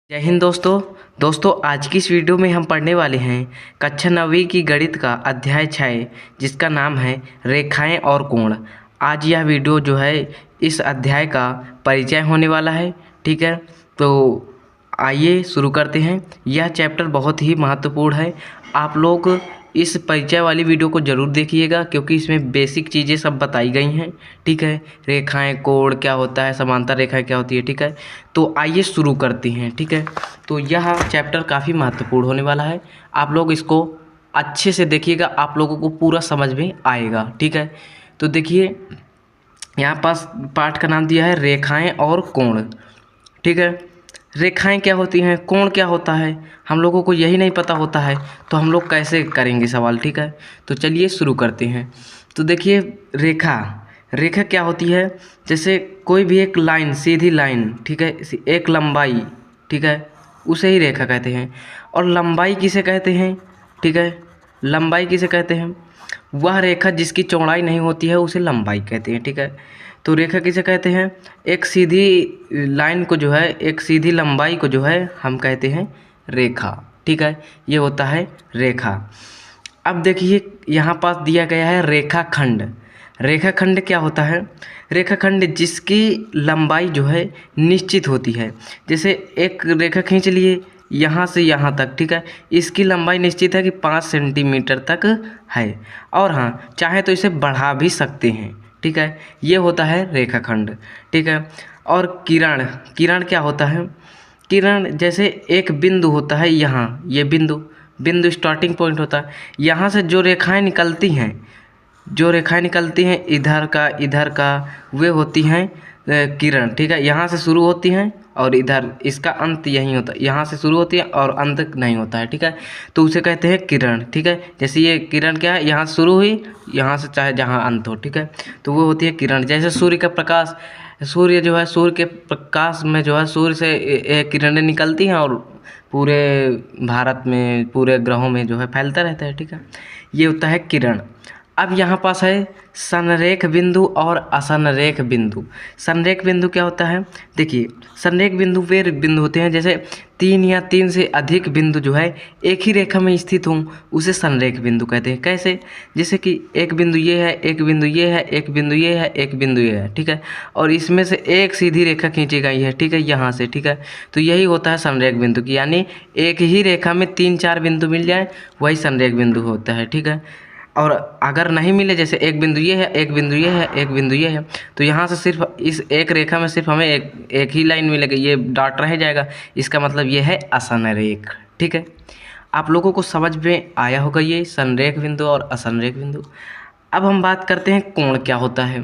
जय हिंद दोस्तों आज की इस वीडियो में हम पढ़ने वाले हैं कक्षा 9वीं की गणित का अध्याय 6 जिसका नाम है रेखाएं और कोण। आज यह वीडियो जो है इस अध्याय का परिचय होने वाला है। ठीक है, तो आइए शुरू करते हैं। यह चैप्टर बहुत ही महत्वपूर्ण है। आप लोग इस परिचय वाली वीडियो को ज़रूर देखिएगा क्योंकि इसमें बेसिक चीज़ें सब बताई गई हैं। ठीक है, रेखाएं, कोण क्या होता है, समांतर रेखाएं क्या होती है। ठीक है, तो आइए शुरू करते हैं। ठीक है, तो यह चैप्टर काफ़ी महत्वपूर्ण होने वाला है। आप लोग इसको अच्छे से देखिएगा, आप लोगों को पूरा समझ में आएगा। ठीक है, तो देखिए यहाँ पास पाठ का नाम दिया है रेखाएं और कोण। ठीक है, रेखाएं क्या होती हैं, कोण क्या होता है, हम लोगों को यही नहीं पता होता है तो हम लोग कैसे करेंगे सवाल। ठीक है, तो चलिए शुरू करते हैं। तो देखिए रेखा क्या होती है, जैसे कोई भी एक लाइन, सीधी लाइन, ठीक है, एक लंबाई, ठीक है, उसे ही रेखा कहते हैं। और लंबाई किसे कहते हैं, ठीक है, लंबाई किसे कहते हैं, वह रेखा जिसकी चौड़ाई नहीं होती है उसे लंबाई कहते हैं। ठीक है, तो रेखा किसे कहते हैं, एक सीधी लाइन को जो है, एक सीधी लंबाई को जो है हम कहते हैं रेखा। ठीक है, ये होता है रेखा। अब देखिए यहाँ पास दिया गया है रेखाखंड। रेखाखंड क्या होता है, रेखाखंड जिसकी लंबाई जो है निश्चित होती है। जैसे एक रेखा खींच लिए यहाँ से यहाँ तक, ठीक है, इसकी लंबाई निश्चित है कि 5 सेंटीमीटर तक है, और हाँ चाहे तो इसे बढ़ा भी सकते हैं। ठीक है, ये होता है रेखाखंड। ठीक है, और किरण, किरण क्या होता है, किरण जैसे एक बिंदु होता है यहाँ, ये बिंदु स्टार्टिंग पॉइंट होता है। यहाँ से जो रेखाएं निकलती हैं, जो रेखाएं निकलती हैं इधर का वे होती हैं किरण। ठीक है, यहाँ से शुरू होती हैं और इधर इसका अंत यहीं होता है, यहाँ से शुरू होती है और अंत नहीं होता है। ठीक है, तो उसे कहते हैं किरण। ठीक है, जैसे ये किरण क्या है, यहाँ से शुरू हुई, यहाँ से चाहे जहाँ अंत हो। ठीक है, तो वो होती है किरण। जैसे सूर्य का प्रकाश, सूर्य जो है, सूर्य के प्रकाश में जो है सूर्य से किरणें निकलती हैं और पूरे भारत में, पूरे ग्रहों में जो है फैलता रहता है। ठीक है, ये होता है किरण। अब यहाँ पास है संरेख बिंदु और असंरेख बिंदु। संरेख बिंदु क्या होता है, देखिए संरेख बिंदु वे बिंदु होते हैं जैसे 3 या 3 से अधिक बिंदु जो है एक ही रेखा में स्थित हों, उसे संरेख बिंदु कहते हैं। कैसे, जैसे कि एक बिंदु ये है, एक बिंदु ये है, एक बिंदु ये है, एक बिंदु ये है। ठीक है, और इसमें से एक सीधी रेखा खींची गई है। ठीक है, यहाँ से। ठीक है, तो यही होता है संरेख बिंदु की, यानी एक ही रेखा में 3-4 बिंदु मिल जाए वही संरेख बिंदु होता है। ठीक है, और अगर नहीं मिले, जैसे एक बिंदु ये है, एक बिंदु ये है, एक बिंदु ये है, तो यहाँ से सिर्फ इस एक रेखा में सिर्फ हमें एक ही लाइन मिलेगी, ये डॉट रह जाएगा, इसका मतलब ये है असंरेख। ठीक है, आप लोगों को समझ में आया होगा ये संरेख बिंदु और असंरेख बिंदु। अब हम बात करते हैं कोण क्या होता है।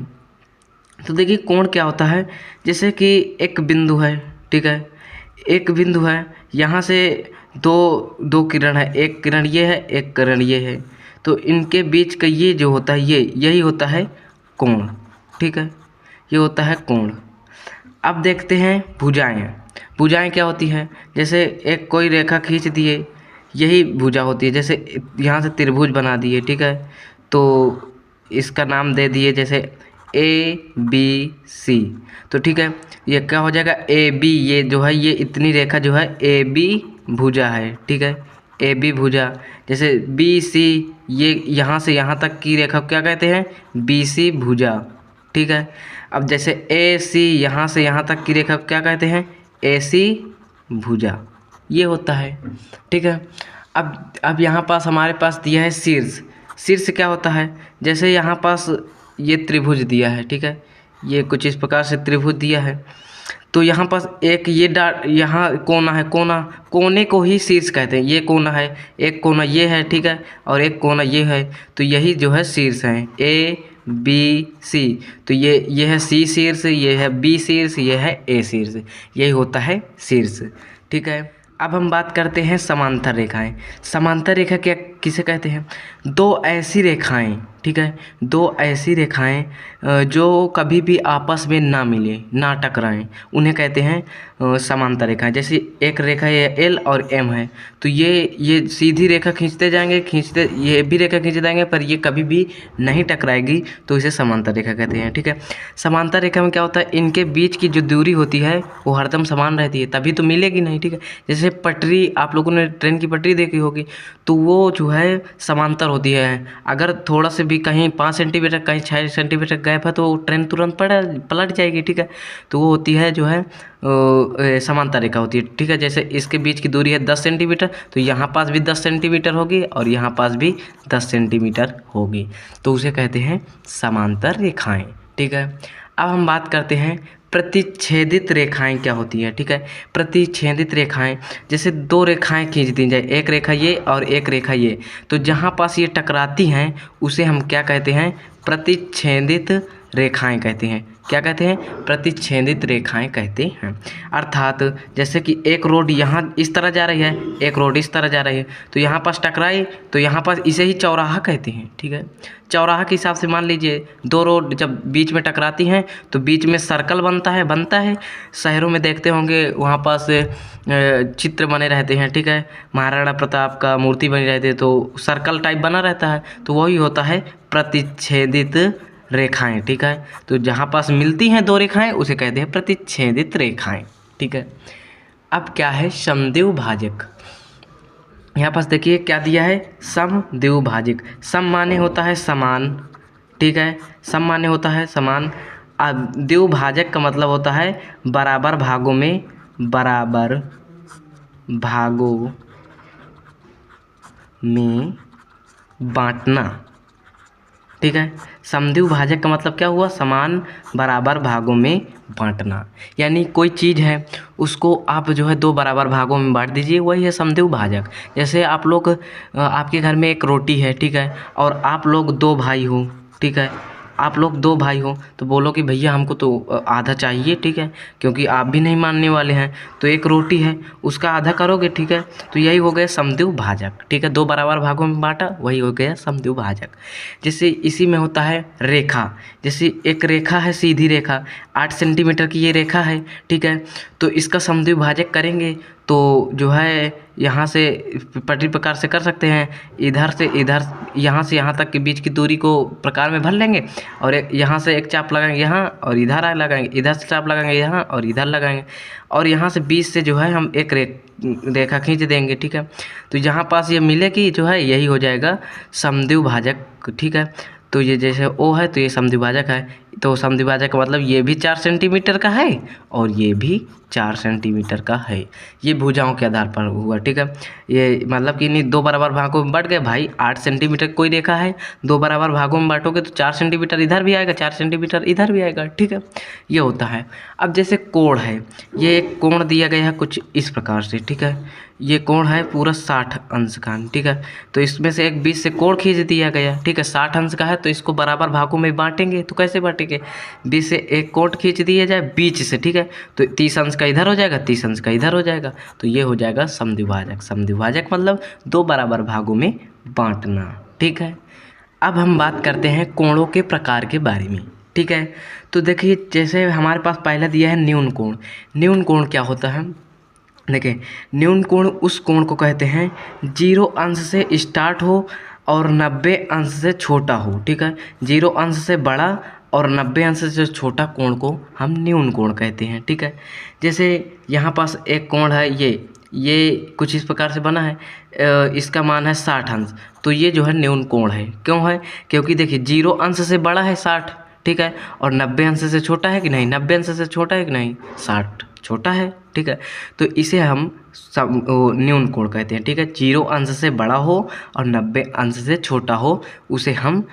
तो देखिए कोण क्या होता है, जैसे कि एक बिंदु है, ठीक है, एक बिंदु है, यहाँ से दो किरण है, एक किरण ये है, एक किरण ये है, तो इनके बीच का ये जो होता है, यही होता है कोण। ठीक है, ये होता है कोण। अब देखते हैं भुजाएं। भुजाएं क्या होती हैं, जैसे एक कोई रेखा खींच दिए, यही भुजा होती है। जैसे यहाँ से त्रिभुज बना दिए, ठीक है, तो इसका नाम दे दिए जैसे ABC। तो ठीक है, ये क्या हो जाएगा AB, ये जो है, ये इतनी रेखा जो है AB भुजा है। ठीक है, AB भुजा। जैसे BC, ये यहाँ से यहाँ तक की रेखा क्या कहते हैं, BC भुजा। ठीक है, अब जैसे AC, यहाँ से यहाँ तक की रेखा क्या कहते हैं, AC भुजा। ये होता है। ठीक है, अब यहाँ पास हमारे पास दिया है शीर्ष। शीर्ष क्या होता है, जैसे यहाँ पास ये त्रिभुज दिया है, ठीक है, ये कुछ इस प्रकार से त्रिभुज दिया है, तो यहाँ पास एक ये यहाँ कोना है, कोने को ही शीर्ष कहते हैं। ये कोना है, एक कोना ये है, ठीक है, और एक कोना ये है, तो यही जो है शीर्ष है, ABC। तो ये है C शीर्ष, ये है B शीर्ष, ये है A शीर्ष, यही होता है शीर्ष। ठीक है, अब हम बात करते हैं समांतर रेखाएं। समांतर रेखा क्या किसे कहते हैं, दो ऐसी रेखाएं, ठीक है, दो ऐसी रेखाएं जो कभी भी आपस में ना मिले, ना टकराएं, उन्हें कहते हैं समांतर रेखाएं। जैसे एक रेखा ये एल और एम है, तो ये सीधी रेखा खींचते जाएंगे, ये भी रेखा खींच जाएंगे, पर ये कभी भी नहीं टकराएगी, तो इसे समांतर रेखा कहते हैं। ठीक है, समांतर रेखा में क्या होता है, इनके बीच की जो दूरी होती है वो हरदम समान रहती है, तभी तो मिलेगी नहीं। ठीक है, जैसे पटरी, आप लोगों ने ट्रेन की पटरी देखी होगी, तो वो जो है समांतर होती है। अगर थोड़ा से भी कहीं 5 सेंटीमीटर कहीं 6 सेंटीमीटर गैप है तो ट्रेन तुरंत पलट जाएगी। ठीक है, तो वो होती है जो है समांतर रेखा होती है। ठीक है, जैसे इसके बीच की दूरी है 10 सेंटीमीटर, तो यहाँ पास भी 10 सेंटीमीटर होगी और यहाँ पास भी 10 सेंटीमीटर होगी, तो उसे कहते हैं समांतर रेखाएं। ठीक है, अब हम बात करते हैं प्रतिच्छेदित रेखाएं क्या होती है। ठीक है, प्रतिच्छेदित रेखाएं, जैसे दो रेखाएं खींच दी जाए, एक रेखा ये और एक रेखा ये, तो जहाँ पास ये टकराती हैं उसे हम क्या कहते हैं, प्रतिच्छेदित रेखाएं कहते हैं। क्या कहते हैं, प्रतिच्छेदित रेखाएं कहते हैं। अर्थात जैसे कि एक रोड यहाँ इस तरह जा रही है, एक रोड इस तरह जा रही है, तो यहाँ पास टकराई, तो यहाँ पास इसे ही चौराहा कहते हैं। ठीक है, चौराहा के हिसाब से मान लीजिए दो रोड जब बीच में टकराती हैं तो बीच में सर्कल बनता है। शहरों में देखते होंगे वहाँ पास चित्र बने रहते हैं। ठीक है, महाराणा प्रताप का मूर्ति बनी रहती है, तो सर्कल टाइप बना रहता है, तो वही होता है प्रतिच्छेदित रेखाएं। ठीक है, तो जहाँ पास मिलती हैं दो रेखाएं उसे कहते हैं प्रतिच्छेदित रेखाएं। ठीक है, अब क्या है समद्विभाजक। यहाँ पास देखिए क्या दिया है, समद्विभाजक। सम माने होता है समान। ठीक है, सम माने होता है समान। द्विभाजक का मतलब होता है बराबर भागों में बांटना। ठीक है, समद्विभाजक का मतलब क्या हुआ, समान बराबर भागों में बांटना। यानी कोई चीज़ है उसको आप जो है दो बराबर भागों में बांट दीजिए, वही है समद्विभाजक। जैसे आप लोग, आपके घर में एक रोटी है, ठीक है, और आप लोग दो भाई हो। ठीक है, आप लोग दो भाई हो, तो बोलो कि भैया हमको तो आधा चाहिए। ठीक है, क्योंकि आप भी नहीं मानने वाले हैं, तो एक रोटी है उसका आधा करोगे। ठीक है, तो यही हो गया समद्विभाजक। ठीक है, दो बराबर भागों में बांटा, वही हो गया समद्विभाजक। जैसे इसी में होता है रेखा। जैसे एक रेखा है, सीधी रेखा 8 सेंटीमीटर की ये रेखा है। ठीक है, तो इसका समद्विभाजक करेंगे तो जो है यहाँ से पटरी प्रकार से कर सकते हैं, इधर से इधर, यहाँ से यहाँ तक के बीच की दूरी को प्रकार में भर लेंगे, और यहाँ से एक चाप लगाएंगे यहाँ और इधर लगाएंगे, इधर से चाप लगाएंगे यहाँ और इधर लगाएंगे, और यहाँ से बीच से जो है हम एक रेखा खींच देंगे। ठीक है, तो जहाँ पास ये मिलेगी जो है यही हो जाएगा समद्विभाजक। ठीक है, तो ये जैसे ओ है तो ये समद्विभाजक है, तो समद्विभाजक का मतलब ये भी 4 सेंटीमीटर का है और ये भी 4 सेंटीमीटर का है। ये भुजाओं के आधार पर हुआ। ठीक है, ये मतलब कि नहीं, दो बराबर भागों में बांट गए भाई। 8 सेंटीमीटर कोई रेखा है, दो बराबर भागों में बांटोगे तो 4 सेंटीमीटर इधर भी आएगा, 4 सेंटीमीटर इधर भी आएगा। ठीक है, ये होता है। अब जैसे कोण है, ये एक कोण दिया गया है कुछ इस प्रकार से। ठीक है, ये कोण है पूरा 60 अंश का। ठीक है, तो इसमें से एक बीच से कोण खींच दिया गया। ठीक है, 60 अंश का है, तो इसको बराबर भागों में बांटेंगे, तो कैसे बांटेंगे, बीच से एक कोण खींच दिया जाए बीच से। ठीक है, तो 30 अंश का इधर हो जाएगा, 30 अंश का इधर हो जाएगा, तो ये हो जाएगा समद्विभाजक। समद्विभाजक मतलब दो बराबर भागों में बांटना। ठीक है, अब हम बात करते हैं कोणों के प्रकार के बारे में। ठीक है, तो देखिए जैसे हमारे पास पहला दिया है न्यून कोण। न्यून कोण क्या होता है, देखिए न्यून कोण उस कोण को कहते हैं 0 अंश से स्टार्ट हो और 90 अंश से छोटा हो। ठीक है, 0 अंश से बड़ा और 90 अंश से छोटा कोण को हम न्यून कोण कहते हैं। ठीक है, जैसे यहाँ पास एक कोण है, ये कुछ इस प्रकार से बना है, इसका मान है 60 अंश, तो ये जो है न्यून कोण है। क्यों है, क्योंकि देखिए 0 अंश से बड़ा है 60, ठीक है, और 90 अंश से छोटा है कि नहीं, 90 अंश से छोटा है कि नहीं, 60 छोटा है। ठीक है, तो इसे हम न्यून कोण कहते हैं। ठीक है, 0 अंश से बड़ा हो और 90 अंश से छोटा हो, उसे हम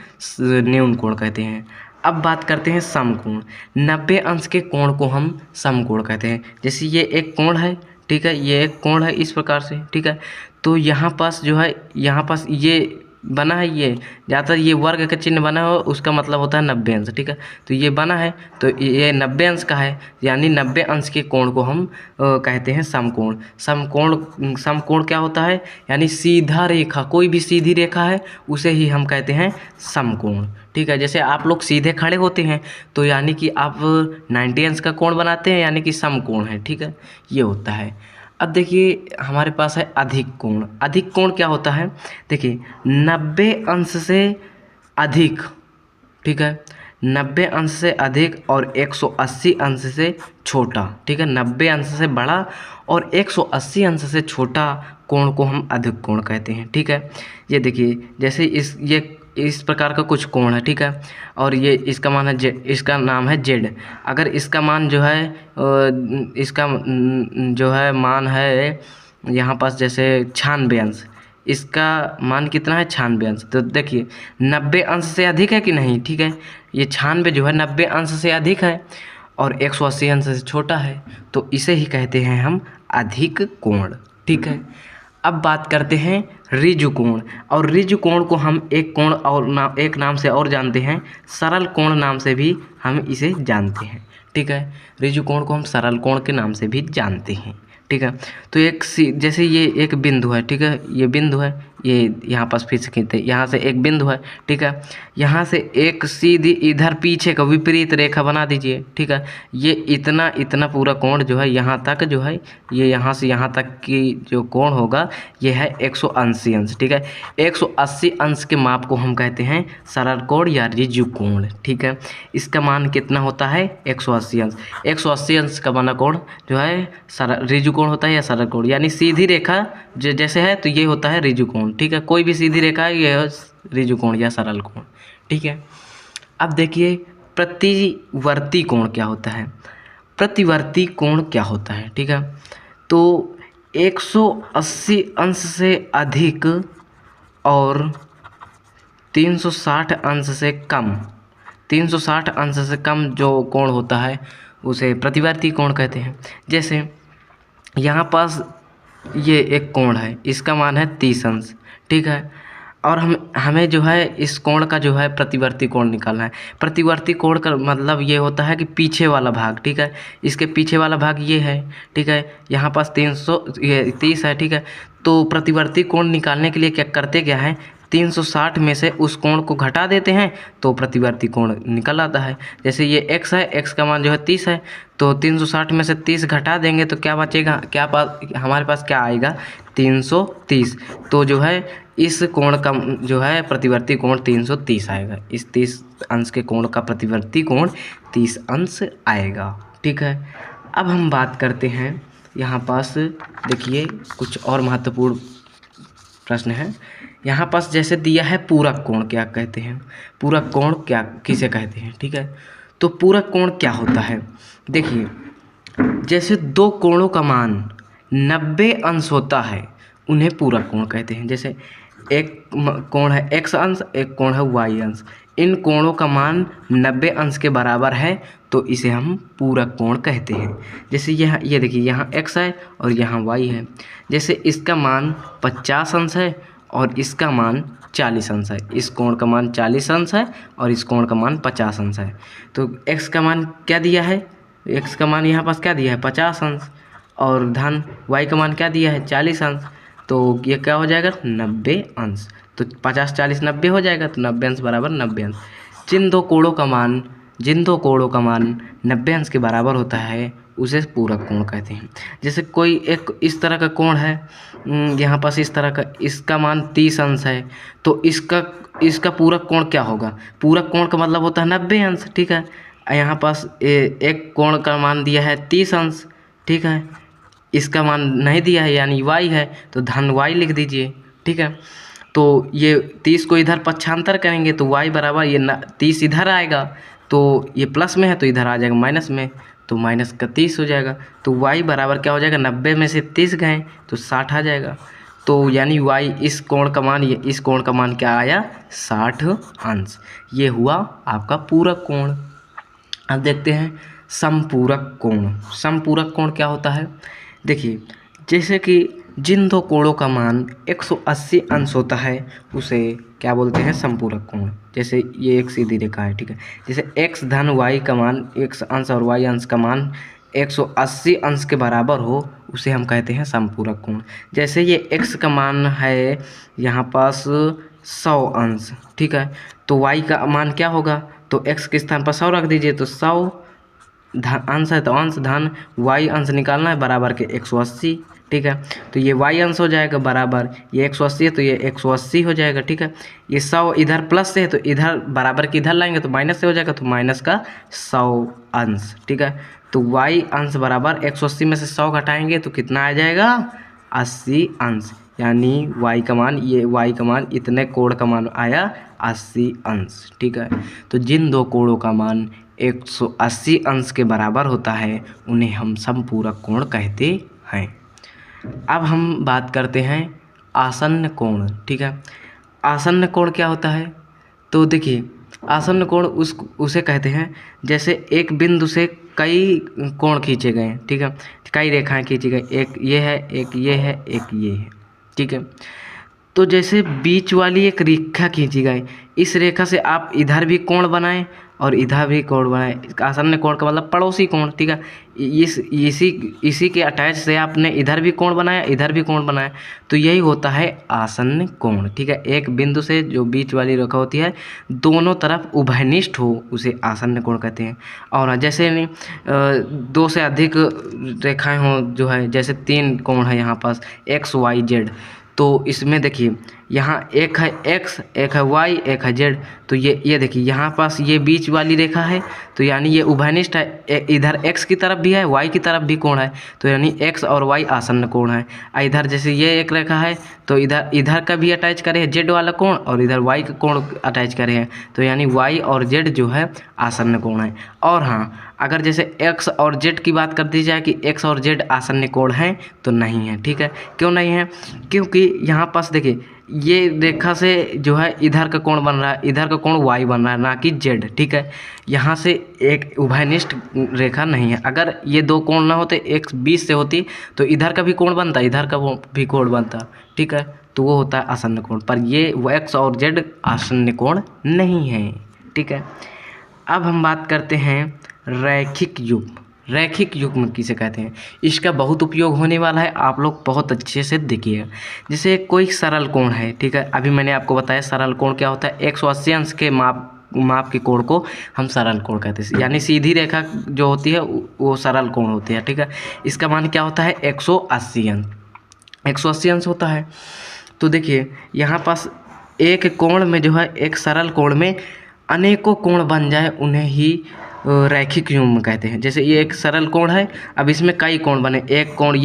न्यून कोण कहते हैं। अब बात करते हैं समकोण। 90 अंश के कोण को हम समकोण कहते हैं। जैसे ये एक कोण है, ठीक है, ये एक कोण है इस प्रकार से। ठीक है, तो यहाँ पास जो है, यहाँ पास ये बना है ये, ज़्यादातर ये वर्ग का चिन्ह बना हो उसका मतलब होता है 90 अंश। ठीक है, तो ये बना है तो ये 90 अंश का है, यानी 90 अंश के कोण को हम कहते हैं समकोण। समकोण क्या होता है, यानी सीधा रेखा, कोई भी सीधी रेखा है उसे ही हम कहते हैं समकोण। ठीक है, जैसे आप लोग सीधे खड़े होते हैं तो यानी कि आप 90 अंश का कोण बनाते हैं, यानी कि समकोण है। ठीक है, ये होता है। अब देखिए हमारे पास है अधिक कोण। अधिक कोण क्या होता है, देखिए 90 अंश से अधिक। ठीक है, 90 अंश से अधिक और 180 अंश से छोटा। ठीक है, 90 अंश से बड़ा और 180 अंश से छोटा कोण को हम अधिक कोण कहते हैं। ठीक है, ये देखिए जैसे इस प्रकार का कुछ कोण है। ठीक है, और ये इसका मान है जेड, इसका नाम है जेड। अगर इसका मान जो है इसका जो है मान है यहाँ पास जैसे 96 अंश, इसका मान कितना है 96 अंश। तो देखिए 90 अंश से अधिक है कि नहीं। ठीक है, ये 96 जो है 90 अंश से अधिक है और 180 अंश से छोटा है, तो इसे ही कहते हैं हम अधिक कोण। ठीक है, अब बात करते हैं ऋजु कोण। और ऋजु कोण को हम एक कोण और एक नाम से और जानते हैं, सरल कोण नाम से भी हम इसे जानते हैं। ठीक है, ऋजु कोण को हम सरल कोण के नाम से भी जानते हैं। ठीक है, तो जैसे ये एक बिंदु है। ठीक है, ये बिंदु है, ये यहाँ पास फिर से खींचते, यहाँ से एक बिंदु है। ठीक है, यहाँ से एक सीधी इधर पीछे का विपरीत रेखा बना दीजिए। ठीक है, ये इतना पूरा कोण जो है यहाँ तक जो है, ये यहाँ से यहाँ तक की जो कोण होगा ये है 180 अंश। ठीक है, 180 अंश के माप को हम कहते हैं सरल कोण या ऋजु कोण। ठीक है, इसका मान कितना होता है 180 अंश। 180 अंश का बना कोण जो है सरल ऋजु कोण होता है या सरल कोण, यानी सीधी रेखा जैसे है तो ये होता है ऋजु कोण। ठीक है, कोई भी सीधी रेखा है ये ऋजु कोण या सरल कोण। ठीक है, अब देखिए प्रतिवर्ती कोण क्या होता है। प्रतिवर्ती कोण क्या होता है, ठीक है, तो 180 अंश से अधिक और 360 अंश से कम, 360 अंश से कम जो कोण होता है उसे प्रतिवर्ती कोण कहते हैं। जैसे यहाँ पास ये एक कोण है, इसका मान है 30 अंश। ठीक है, और हमें जो है इस कोण का जो है प्रतिवर्ती कोण निकालना है। प्रतिवर्ती कोण का मतलब ये होता है कि पीछे वाला भाग। ठीक है, इसके पीछे वाला भाग ये है। ठीक है, यहाँ पास 330 है। ठीक है, तो प्रतिवर्ती कोण निकालने के लिए क्या करते क्या है, 360 में से उस कोण को घटा देते हैं तो प्रतिवर्ती कोण निकल आता है। जैसे ये x है, x का मान जो है 30 है, तो 360 में से 30 घटा देंगे तो क्या बचेगा, हमारे पास क्या आएगा 330। तो जो है इस कोण का जो है प्रतिवर्ती कोण 330 आएगा। इस 30 अंश के कोण का प्रतिवर्ती कोण 30 अंश आएगा। ठीक है, अब हम बात करते हैं यहाँ पास देखिए कुछ और महत्वपूर्ण प्रश्न है। यहाँ पास जैसे दिया है पूरक कोण क्या कहते हैं, पूरक कोण क्या किसे कहते हैं। ठीक है, तो पूरक कोण क्या होता है, देखिए जैसे दो कोणों का मान 90 अंश होता है उन्हें पूरक कोण कहते हैं। जैसे एक कोण है x अंश, एक कोण है y अंश, इन कोणों का मान 90 अंश के बराबर है तो इसे हम पूरक कोण कहते हैं। जैसे ये देखिए यहाँ x है और यहाँ y है। जैसे इसका मान 50 अंश है और इसका मान 40 अंश है, इस कोण का मान 40 अंश है और इस कोण का मान 50 अंश है। तो x का मान क्या दिया है, x का मान यहाँ पास क्या दिया है 50 अंश और धन y का मान क्या दिया है 40 अंश, तो ये क्या हो जाएगा 90 अंश। तो 50 40 90 हो जाएगा, तो 90 अंश बराबर 90 अंश। जिन दो कोणों का मान 90 अंश के बराबर होता है उसे पूरक कोण कहते हैं। जैसे कोई एक इस तरह का कोण है, यहाँ पास इस तरह का, इसका मान 30 अंश है, तो इसका पूरक कोण क्या होगा, पूरक कोण का मतलब होता है 90 अंश। ठीक है, यहाँ पास एक कोण का मान दिया है 30 अंश। ठीक है, इसका मान नहीं दिया है यानी y है, तो धन y लिख दीजिए। ठीक है, तो ये 30 को इधर पक्षांतर करेंगे तो y बराबर ये 30 इधर आएगा, तो ये प्लस में है तो इधर आ जाएगा माइनस में, तो माइनस का 30 हो जाएगा। तो y बराबर क्या हो जाएगा, 90 में से 30 गए तो 60 आ जाएगा। तो यानी y इस कोण का मान, ये इस कोण का मान क्या आया 60 अंश। ये हुआ आपका पूरक कोण। अब देखते हैं समपूरक कोण। समपूरक कोण क्या होता है, देखिए जैसे कि जिन दो कोणों का मान 180 अंश होता है उसे क्या बोलते हैं, समपूरक कोण। जैसे ये एक सीधी रेखा है, ठीक है, जैसे x धन y का मान, x अंश और y अंश का मान 180 अंश के बराबर हो, उसे हम कहते हैं समपूरक कोण। जैसे ये x का मान है यहाँ पास 100 अंश, ठीक है, तो y का मान क्या होगा, तो x के स्थान पर 100 रख दीजिए, तो 100 अंश है तो अंश धन y अंश निकालना है बराबर के 180, ठीक है, तो ये y अंश हो जाएगा बराबर, ये 180 है तो ये 180 हो जाएगा, ठीक है, ये 100 इधर प्लस से है तो इधर बराबर के इधर लाएंगे तो माइनस से हो जाएगा, तो माइनस का 100 अंश, ठीक है, तो y अंश बराबर 180 में से 100 घटाएंगे तो कितना आ जाएगा, 80 अंश, यानी y का मान, ये y का मान इतने कोण का मान आया 80 अंश, ठीक है। तो जिन दो कोणों का मान 180 अंश के बराबर होता है उन्हें हम समपूरक कोण कहते हैं। अब हम बात करते हैं आसन्न कोण, ठीक है। आसन्न कोण क्या होता है, तो देखिए आसन्न कोण उसे कहते हैं जैसे एक बिंदु से कई कोण खींचे गए, ठीक है, कई रेखाएं खींची गई, एक ये है, एक ये है, एक ये है, ठीक है, तो जैसे बीच वाली एक रेखा खींची गई, इस रेखा से आप इधर भी कोण बनाएं और इधर भी कोण बनाएं, आसन्न कोण का मतलब पड़ोसी कोण, ठीक है, इसी के अटैच से आपने इधर भी कोण बनाया, इधर भी कोण बनाया, तो यही होता है आसन्न कोण, ठीक है। एक बिंदु से जो बीच वाली रेखा होती है दोनों तरफ उभयनिष्ठ हो उसे आसन्न कोण कहते हैं। और जैसे दो से अधिक रेखाएं हो, जो है जैसे 3 कोण है यहाँ पास एक्स वाई जेड, तो इसमें देखिए यहाँ एक है x, एक है y, एक है z, तो ये देखिए यहाँ पास ये बीच वाली रेखा है तो यानी ये उभयनिष्ठ है, इधर x की तरफ भी है, y की तरफ भी कोण है, तो यानी x और y आसन्न कोण है। इधर जैसे ये एक रेखा है तो इधर का भी अटैच करे है z वाला कोण और इधर y का कोण अटैच करे हैं, तो यानी y और z जो है आसन्न कोण है। और हाँ, अगर जैसे x और z की बात कर दी जाए कि x और z आसन्न कोण हैं तो नहीं है, ठीक है। क्यों नहीं है, क्योंकि यहाँ पास देखिए ये रेखा से जो है इधर का कोण बन रहा है, इधर का कोण y बन रहा है ना कि z, ठीक है। यहाँ से एक उभयनिष्ठ रेखा नहीं है, अगर ये दो कोण ना होते, x 20 से होती तो इधर का भी कोण बनता, इधर का भी कोण बनता, ठीक है, तो वो होता है आसन्न कोण। पर ये x और z आसन्न कोण नहीं है, ठीक है। अब हम बात करते हैं रैखिक युग्म। रैखिक युग्म किसे कहते हैं, इसका बहुत उपयोग होने वाला है, आप लोग बहुत अच्छे से देखिएगा। जैसे कोई सरल कोण है, ठीक है, अभी मैंने आपको बताया सरल कोण क्या होता है, 180 अंश के माप के कोण को हम सरल कोण कहते हैं, यानी सीधी रेखा जो होती है वो सरल कोण होती है, ठीक है। इसका मान क्या होता है, 180 अंश, 180 अंश होता है। तो देखिए यहाँ पास एक कोण में जो है, एक सरल कोण में अनेकों कोण बन जाए उन्हें ही रैखिक युग्म कहते हैं। जैसे ये एक सरल कोण है, अब इसमें कई कोण बने, एक कोण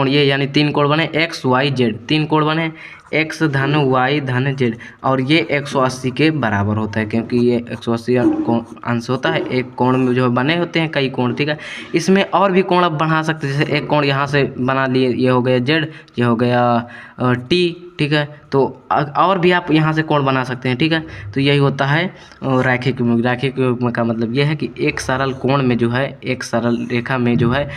ये यानी 3 कोण बने, x y z 3 कोण बने, x धन y धन z, और ये 180 के बराबर होता है क्योंकि ये 180 अंश होता है। एक कोण में जो बने होते हैं कई कोण, ठीक है। इसमें और भी कोण अब बढ़ा सकते हैं, जैसे एक कोण यहाँ से बना लिए, ये हो गया z, ये हो गया t, ठीक है, तो और भी आप यहाँ से कोण बना सकते हैं, ठीक है। तो यही होता है रैखिक युग्म। रैखिक युग्म का मतलब ये है कि एक सरल कोण में जो है, एक सरल रेखा में जो है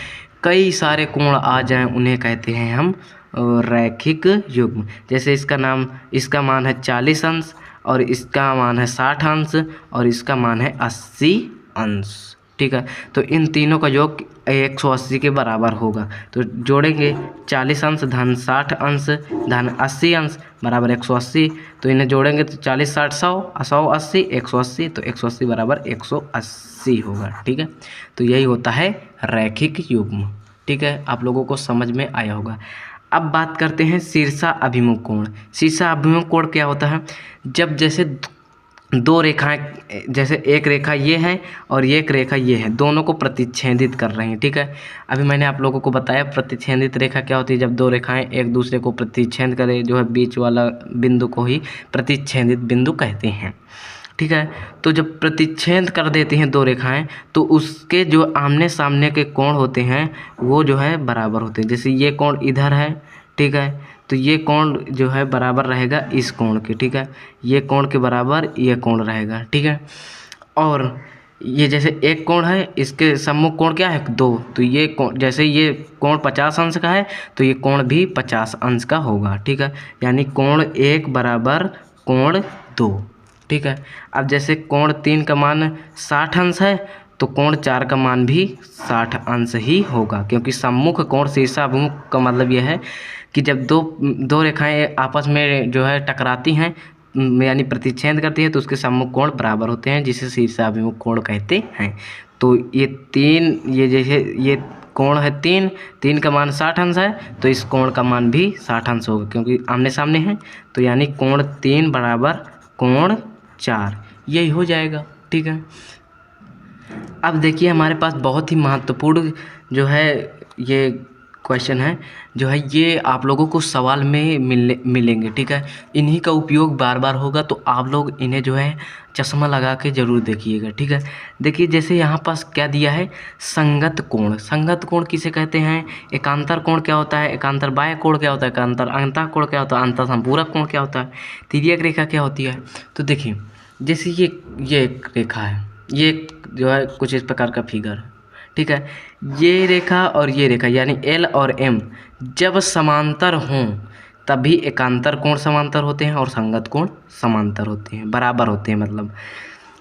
कई सारे कोण आ जाएं उन्हें कहते हैं हम रैखिक युग्म। जैसे इसका मान है 40 अंश और इसका मान है 60 अंश और इसका मान है 80 अंश, ठीक है। तो इन तीनों का योग 180 के बराबर होगा, तो जोड़ेंगे 40 अंश धन 60 अंश धन 80 अंश बराबर 180, तो इन्हें जोड़ेंगे तो 40 60 100 100 80 180, तो 180 बराबर 180 होगा, ठीक है। तो यही होता है रैखिक युग्म, ठीक है, आप लोगों को समझ में आया होगा। अब बात करते हैं शीर्षा अभिमुख कोण। शीर्षा अभिमुख कोण क्या होता है, जब जैसे दो रेखाएं, जैसे एक रेखा ये है और एक रेखा ये है, दोनों को प्रतिच्छेदित कर रही हैं, ठीक है। अभी मैंने आप लोगों को बताया प्रतिच्छेदित रेखा क्या होती है, जब दो रेखाएं एक दूसरे को प्रतिच्छेद करें, जो है बीच वाला बिंदु को ही प्रतिच्छेदित बिंदु कहते हैं, ठीक है। तो जब प्रतिच्छेद कर देती हैं दो रेखाएं तो उसके जो आमने सामने के कोण होते हैं वो जो है बराबर होते हैं। जैसे ये कोण इधर है, ठीक है, तो ये कोण जो है बराबर रहेगा इस कोण के, ठीक है, ये कोण के बराबर ये कोण रहेगा, ठीक है। और ये जैसे एक कोण है, इसके सम्मुख कोण क्या है 2, तो ये कोण, जैसे ये कोण 50 अंश का है तो ये कोण भी 50 अंश का होगा, ठीक है। यानी कोण 1 बराबर कोण 2। ठीक है। अब जैसे कोण 3 का मान 60 अंश है तो कोण 4 का मान भी 60 अंश ही होगा, क्योंकि सम्मुख कोण शीर्षाभिमुख का मतलब यह है कि जब दो रेखाएं आपस में जो है टकराती हैं यानी प्रतिच्छेद करती है तो उसके सम्मुख कोण बराबर होते हैं, जिसे शीर्षाभिमुख कोण कहते हैं। तो ये जैसे ये कोण है 3 का मान 60 अंश है तो इस कोण का मान भी 60 अंश होगा, क्योंकि आमने सामने हैं। तो यानी कोण 3 बराबर कोण 4, यही हो जाएगा। ठीक है। अब देखिए हमारे पास बहुत ही महत्वपूर्ण जो है ये क्वेश्चन है, जो है ये आप लोगों को सवाल में मिलेंगे। ठीक है। इन्हीं का उपयोग बार बार होगा, तो आप लोग इन्हें जो है चश्मा लगा के ज़रूर देखिएगा। ठीक है। देखिए जैसे यहाँ पास क्या दिया है, संगत कोण। संगत कोण किसे कहते हैं? एकांतर कोण क्या होता है? एकांतर बाह्य कोण क्या होता है? एकांतर अंतः कोण क्या होता है? अंतः संपूरक कोण क्या होता है? तिर्यक रेखा क्या होती है? तो देखिए जैसे ये एक रेखा है, ये जो है कुछ इस प्रकार का फिगर है। ठीक है। ये रेखा और ये रेखा यानी एल और एम जब समांतर हों तभी एकांतर कोण समांतर होते हैं और संगत कोण समांतर होते हैं, बराबर होते हैं। मतलब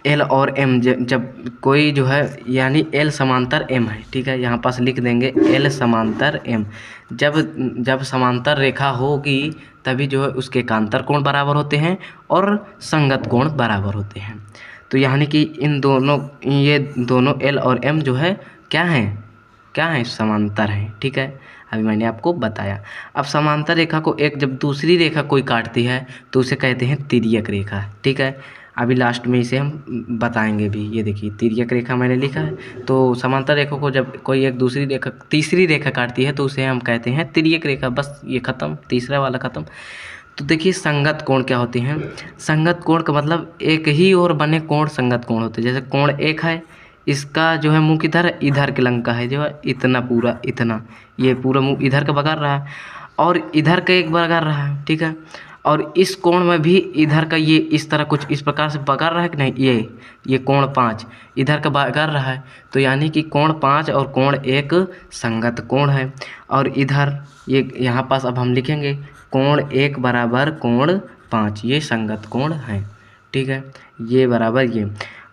एल और एम जब कोई जो है यानी एल समांतर एम है। ठीक है। यहाँ पास लिख देंगे एल समांतर एम। जब समांतर रेखा होगी तभी जो है उसके एकांतर कोण बराबर होते हैं और संगत कोण बराबर होते हैं। तो यानी कि ये दोनों एल और एम जो है क्या है? समांतर हैं। ठीक है। अभी मैंने आपको बताया। अब समांतर रेखा को जब दूसरी रेखा कोई काटती है तो उसे कहते हैं तिर्यक रेखा। ठीक है। अभी लास्ट में इसे हम बताएंगे भी। ये देखिए तिर्यक रेखा मैंने लिखा है। तो समांतर रेखा को जब कोई एक तीसरी रेखा काटती है तो उसे हम कहते हैं तिर्यक रेखा। बस ये ख़त्म, तीसरा वाला ख़त्म। तो देखिए संगत कोण क्या होते हैं? संगत कोण का मतलब एक ही ओर बने कोण संगत कोण होते हैं। जैसे कोण 1 है, इसका जो है मुख इधर के लंग का है, जो है इतना पूरा, इतना ये पूरा मुंह इधर का बगार रहा है और इधर का एक बगार रहा है। ठीक है। और इस कोण में भी इधर का ये इस तरह कुछ इस प्रकार से बगार रहा है कि नहीं? ये कोण 5 इधर का बगार रहा है। तो यानी कि कोण 5 और कोण 1 संगत कोण है। और इधर ये यहाँ पास अब हम लिखेंगे कोण 1 बराबर कोण 5, ये संगत कोण है। ठीक है। ये बराबर ये।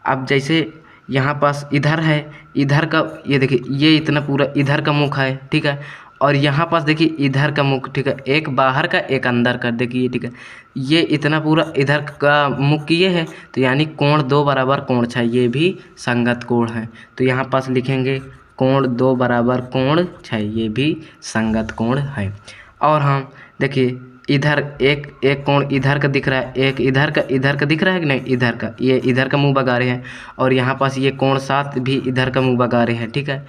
अब जैसे यहाँ पास इधर है, इधर का ये देखिए ये इतना पूरा इधर का मुख है। ठीक है। और यहाँ पास देखिए इधर का मुख। ठीक है। एक बाहर का एक अंदर का, देखिए। ठीक है। ये इतना पूरा इधर का मुख ये है, तो यानी कोण 2 बराबर कोण 6, ये भी संगत कोण है। तो यहाँ पास लिखेंगे कोण 2 बराबर कोण 6, ये भी संगत कोण है। और हम देखिए इधर एक कोण इधर का दिख रहा है, एक इधर का दिख रहा है कि नहीं? इधर का, ये इधर का मुंह बगारे हैं। और यहाँ पास ये कोण 7 भी इधर का मुंह बगारे हैं। ठीक है।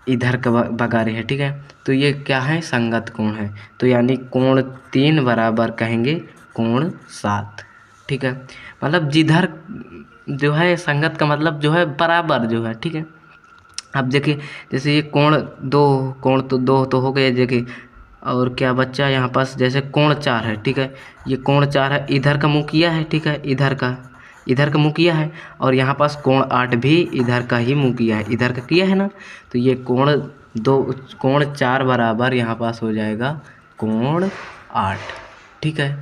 इधर का बगारे हैं। ठीक है। तो ये क्या है? संगत कोण है। तो यानी कोण 3 बराबर कहेंगे कोण 7। ठीक है। मतलब जिधर जो है संगत का मतलब जो है बराबर जो है। ठीक है। अब देखिए जैसे ये कोण 2 तो हो गए। देखिए और क्या बच्चा यहाँ पास, जैसे कोण 4 है। ठीक है। ये कोण 4 है, इधर का मुँह किया है। ठीक है। इधर का मुँह किया है। और यहाँ पास कोण 8 भी इधर का ही मुँह किया है, इधर का किया है ना। तो ये कोण 4 बराबर यहाँ पास हो जाएगा कोण 8। ठीक है।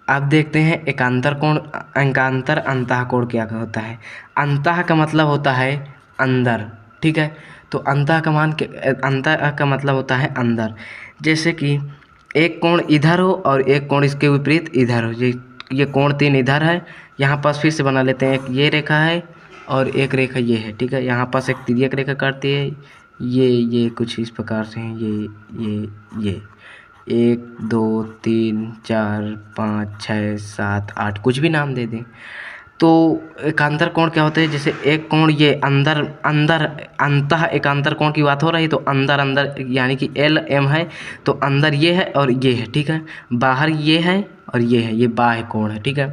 अब देखते हैं एकांतर कोण, एकांतर अंतः कोण क्या होता है। अंतः का मतलब होता है अंदर। ठीक है। तो अंतः का मतलब होता है अंदर। जैसे कि एक कोण इधर हो और एक कोण इसके विपरीत इधर हो। ये कोण 3 इधर है। यहाँ पास फिर से बना लेते हैं, एक ये रेखा है और एक रेखा ये है। ठीक है। यहाँ पास एक तिर्यक रेखा काटती है। ये कुछ इस प्रकार से हैं। ये 1 2 3 4 5 6 7 8 कुछ भी नाम दे दें। तो एकांतर कोण क्या होते हैं? जैसे एक कोण ये अंदर अंतः एकांतर कोण की बात हो रही, तो अंदर यानी कि एल एम है, तो अंदर ये है और ये है। ठीक है। बाहर ये है और ये है, ये बाह्य कोण है। ठीक है।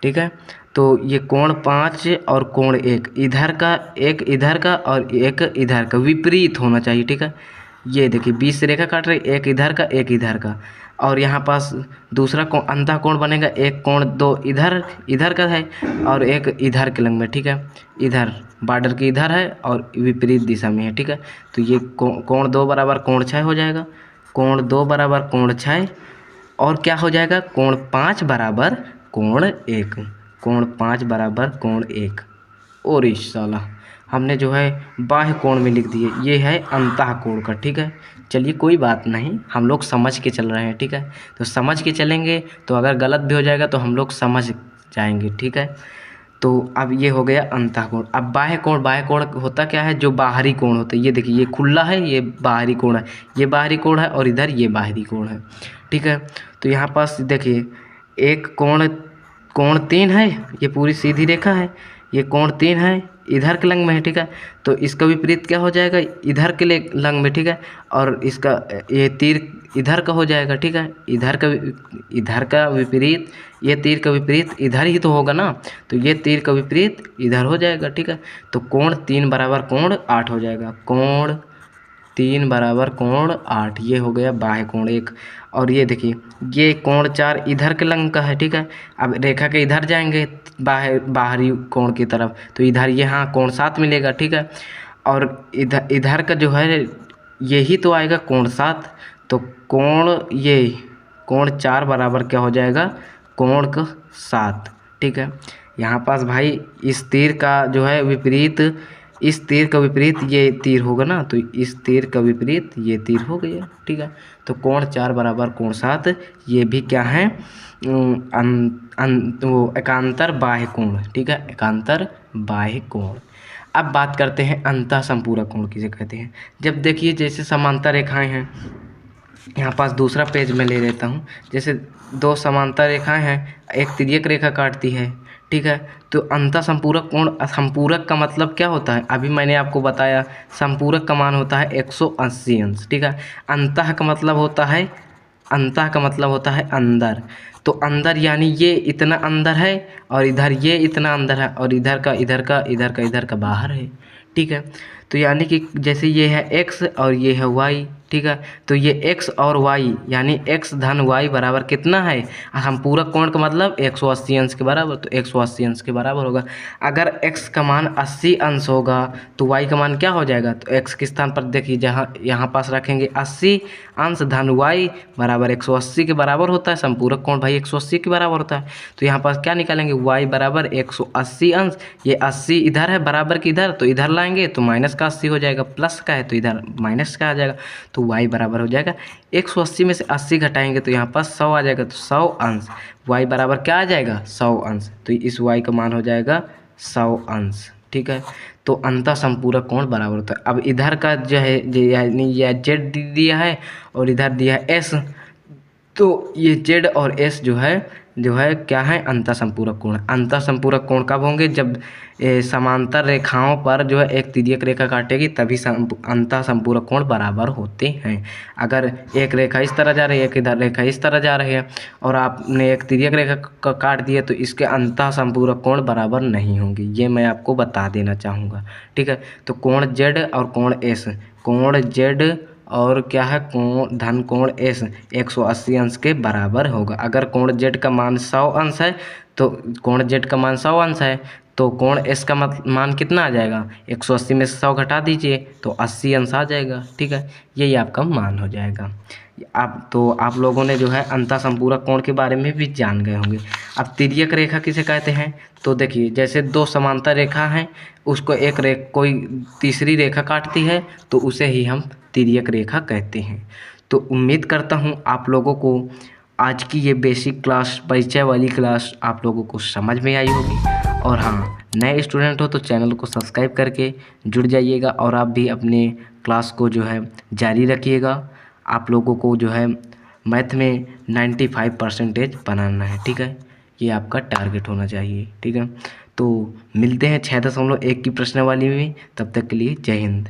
ठीक है। तो ये कोण 5 और कोण 1 इधर का, एक इधर का और एक इधर का विपरीत होना चाहिए। ठीक है। ये देखिए 20 से रेखा काट रही, एक इधर का एक इधर का। और यहाँ पास दूसरा कोण अंतः कोण बनेगा, एक कोण 2 इधर का है और एक इधर के लंग में। ठीक है। इधर बॉर्डर की इधर है और विपरीत दिशा में है। ठीक है। तो ये कोण 2 बराबर कोण 6 हो जाएगा। कोण 2 बराबर कोण 6 और क्या हो जाएगा, कोण 5 बराबर कोण 1, कोण 5 बराबर कोण 1। और इस साला हमने जो है बाह्य कोण में लिख दिए, ये है अंतः कोण का। ठीक है, चलिए कोई बात नहीं, हम लोग समझ के चल रहे हैं। ठीक है, तो समझ के चलेंगे, तो अगर गलत भी हो जाएगा तो हम लोग समझ जाएंगे। ठीक है, तो अब ये हो गया अंतः कोण। अब बाह्य कोण, बाह्य कोण होता क्या है, जो बाहरी कोण होता है। ये देखिए, ये खुला है, ये बाहरी कोण है, ये बाहरी कोण है, और इधर ये बाहरी कोण है। ठीक है, तो यहाँ पास देखिए एक कोण, कोण 3 है, ये पूरी सीधी रेखा है, ये कोण 3 है, इधर के लंग में है। ठीक है, तो इसका विपरीत क्या हो जाएगा, इधर के लिए लंग में। ठीक है, और इसका ये तीर इधर का हो जाएगा। ठीक है, इधर का विपरीत, ये तीर का विपरीत इधर ही तो होगा ना, तो ये तीर का विपरीत इधर हो जाएगा। ठीक है, तो कोण 3 बराबर कोण 8 हो जाएगा, कोण 3 बराबर कोण 8, ये हो गया बाह्य कोण 1। और ये देखिए, ये कोण 4 इधर के लंग का है। ठीक है, अब रेखा के इधर जाएंगे बाहरी कोण की तरफ, तो इधर यहाँ कोण 7 मिलेगा। ठीक है, और इधर का जो है यही तो आएगा कोण 7, तो ये कोण 4 बराबर क्या हो जाएगा, कोण का 7। ठीक है, यहाँ पास भाई इस तीर का जो है विपरीत, इस तीर का विपरीत ये तीर होगा ना, तो इस तीर का विपरीत ये तीर हो गया। ठीक है, तो कोण 4 बराबर कोण 7, ये भी क्या है, वो एकांतर बाह्य कोण। ठीक है, एकांतर बाह्य कोण। अब बात करते हैं अंतः संपूरक कोण किसे कहते हैं। जब देखिए जैसे समांतर रेखाएं हैं, यहाँ पास दूसरा पेज में ले लेता हूँ। जैसे दो समांतर रेखाएं हैं, एक तिर्यक रेखा काटती है। ठीक है, तो अंतः संपूरक कोण, संपूरक का मतलब क्या होता है, अभी मैंने आपको बताया। संपूरक का मान होता है 180 अंश। ठीक है, अंतः का मतलब होता है, अंतः का मतलब होता है अंदर। तो अंदर यानी ये इतना अंदर है, और इधर ये इतना अंदर है, और इधर का बाहर है। ठीक है, तो यानी कि जैसे ये है x और ये है y। ठीक है, तो ये x और y यानी x धन y बराबर कितना है, हम पूरा कोण का मतलब 180 अंश के बराबर, तो 180 अंश के बराबर होगा। अगर x का मान 80 अंश होगा तो y का मान क्या हो जाएगा, तो x के स्थान पर देखिए, जहाँ यहाँ पास रखेंगे 80 अंश धन y बराबर 180 के बराबर होता है। संपूरक कोण भाई 180 के बराबर होता है, तो यहाँ पास क्या निकालेंगे, y बराबर 180 अंश, ये 80 इधर है बराबर की इधर, तो इधर लाएंगे तो माइनस का 80 हो जाएगा, प्लस का है तो इधर माइनस का आ जाएगा, तो y बराबर हो जाएगा 180 में से 80 घटाएंगे तो यहाँ पास 100 आ जाएगा, तो 100 अंश। y बराबर क्या आ जाएगा, 100 अंश, तो इस y का मान हो जाएगा 100 अंश। ठीक है, तो अंतः संपूरक कोण बराबर होता है। अब इधर का जो है यानी ये z दिया है और इधर दिया है s, तो ये z और s जो है क्या है, अंतः संपूरक कोण। अंतः संपूरक कोण कब होंगे, जब समांतर रेखाओं पर जो है एक तिर्यक रेखा काटेगी तभी अंतः संपूरक कोण बराबर होते हैं। अगर एक रेखा इस तरह जा रही है, एक इधर रेखा इस तरह जा रही है, और आपने एक तिर्यक रेखा काट दिया, तो इसके अंतः संपूरक कोण बराबर नहीं होंगे, ये मैं आपको बता देना चाहूँगा। ठीक है, तो कोण z और कोण s, कोण z और क्या है, कोण धन कोण s 180 अंश के बराबर होगा। अगर कोण z का मान 100 अंश है, तो कोण z का मान 100 अंश है, तो कोण s का मान कितना आ जाएगा, 180 में से 100 घटा दीजिए तो 80 अंश आ जाएगा। ठीक है, यही आपका मान हो जाएगा। आप लोगों ने जो है अंतः संपूरक कोण के बारे में भी जान गए होंगे। अब तिर्यक रेखा किसे कहते हैं, तो देखिए जैसे दो समांतर रेखा हैं, उसको कोई तीसरी रेखा काटती है, तो उसे ही हम तिर्यक रेखा कहते हैं। तो उम्मीद करता हूँ आप लोगों को आज की ये बेसिक क्लास, परिचय वाली क्लास आप लोगों को समझ में आई होगी। और हाँ, नए स्टूडेंट हो तो चैनल को सब्सक्राइब करके जुड़ जाइएगा, और आप भी अपने क्लास को जो है जारी रखिएगा। आप लोगों को जो है मैथ में 95% बनाना है। ठीक है, ये आपका टारगेट होना चाहिए। ठीक है, तो मिलते हैं 6.1 की प्रश्नावली में, तब तक के लिए जय हिंद।